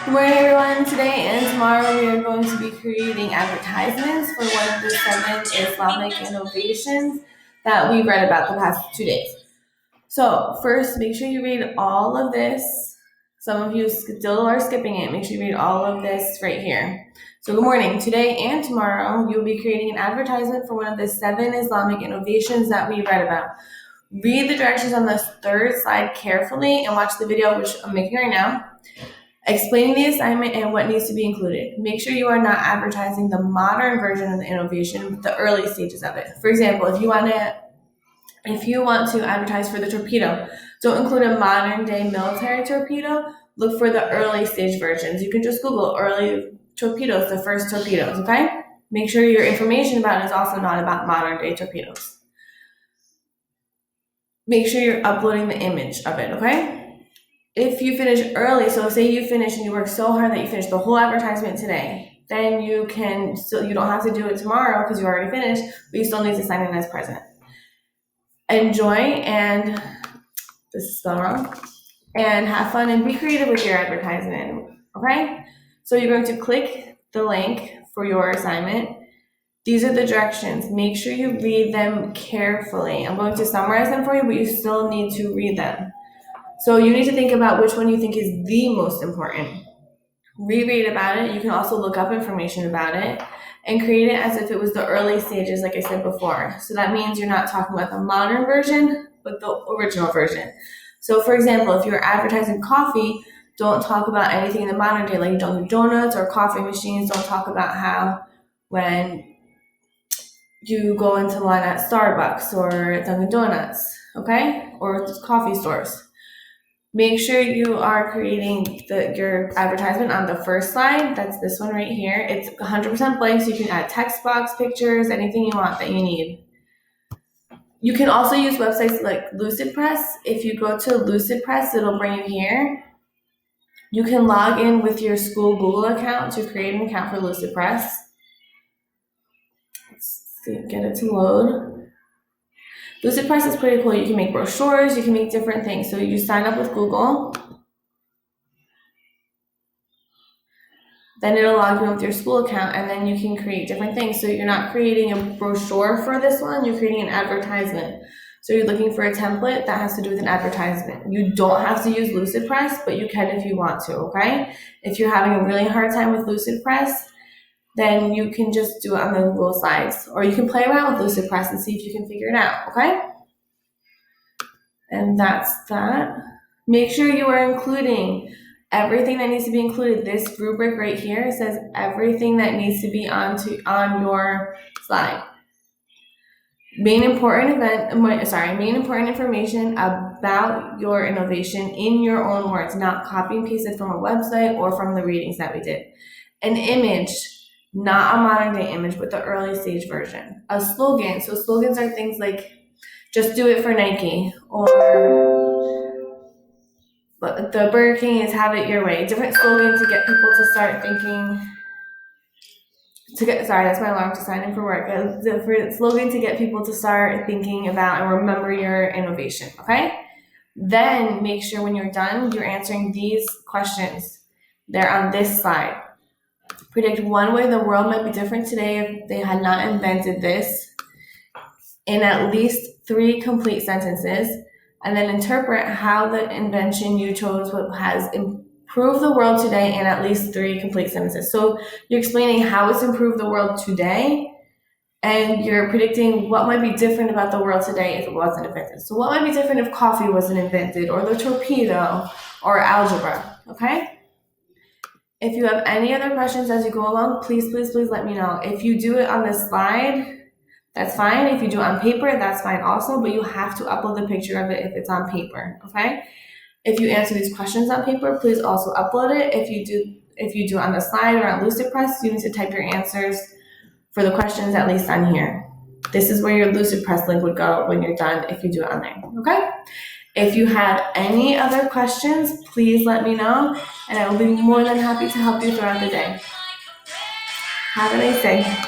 Good morning, everyone. Today and tomorrow we are going to be creating advertisements for one of the 7 Islamic innovations that we read about the past 2 days. So first, make sure you read all of this. Some of you still are skipping it. Make sure you read all of this right here. So good morning. Today and tomorrow you'll be creating an advertisement for one of the 7 Islamic innovations that we read about. Read the directions on the third slide carefully and watch the video, which I'm making right now, explaining the assignment and what needs to be included. Make sure you are not advertising the modern version of the innovation, but the early stages of it. For example, if you want to advertise for the torpedo, don't include a modern day military torpedo. Look for the early stage versions. You can just Google early torpedoes, the first torpedoes, okay? Make sure your information about it is also not about modern day torpedoes. Make sure you're uploading the image of it, okay? If you finish early, so say you finish and you work so hard that you finish the whole advertisement today, then you don't have to do it tomorrow because you already finished, but you still need to sign in as present. Enjoy, and this is spelled wrong, and have fun and be creative with your advertisement, okay? So you're going to click the link for your assignment. These are the directions. Make sure you read them carefully. I'm going to summarize them for you, but you still need to read them. So you need to think about which one you think is the most important. Reread about it. You can also look up information about it and create it as if it was the early stages, like I said before. So that means you're not talking about the modern version, but the original version. So for example, if you're advertising coffee, don't talk about anything in the modern day, like Dunkin' Donuts or coffee machines. Don't talk about how when you go into line at Starbucks or Dunkin' Donuts, okay? Or coffee stores. Make sure you are creating your advertisement on the first slide. That's this one right here. It's 100% blank, so you can add text box, pictures, anything you want that you need. You can also use websites like LucidPress. If you go to LucidPress, it'll bring you here. You can log in with your school Google account to create an account for LucidPress. Let's see, get it to load. LucidPress is pretty cool. You can make brochures, you can make different things. So you sign up with Google, then it'll log you in with your school account, and then you can create different things. So you're not creating a brochure for this one, you're creating an advertisement. So you're looking for a template that has to do with an advertisement. You don't have to use LucidPress, but you can if you want to, okay? If you're having a really hard time with LucidPress, then you can just do it on the Google Slides, or you can play around with LucidPress and see if you can figure it out, okay? And that's that. Make sure you are including everything that needs to be included. This rubric right here says everything that needs to be on your slide. Main important information about your innovation in your own words, not copy and pasted from a website or from the readings that we did. An image, not a modern day image, but the early stage version. A slogan. So slogans are things like just do it for Nike, or the Burger King is have it your way. Different slogans to get people to start thinking. Sorry, that's my alarm to sign in for work. A different slogan to get people to start thinking about and remember your innovation, okay? Then make sure when you're done, you're answering these questions. They're on this slide. Predict one way the world might be different today if they had not invented this in at least 3 complete sentences, and then interpret how the invention you chose has improved the world today in at least 3 complete sentences. So you're explaining how it's improved the world today, and you're predicting what might be different about the world today if it wasn't invented. So what might be different if coffee wasn't invented, or the torpedo, or algebra, okay? If you have any other questions as you go along, please let me know. If you do it on the slide, that's fine. If you do it on paper, that's fine also, but you have to upload the picture of it if it's on paper, okay? If you answer these questions on paper, please also upload it. If you do it on the slide or on LucidPress, you need to type your answers for the questions at least on here. This is where your LucidPress link would go when you're done if you do it on there, okay? If you have any other questions, please let me know, and I will be more than happy to help you throughout the day. Have a nice day.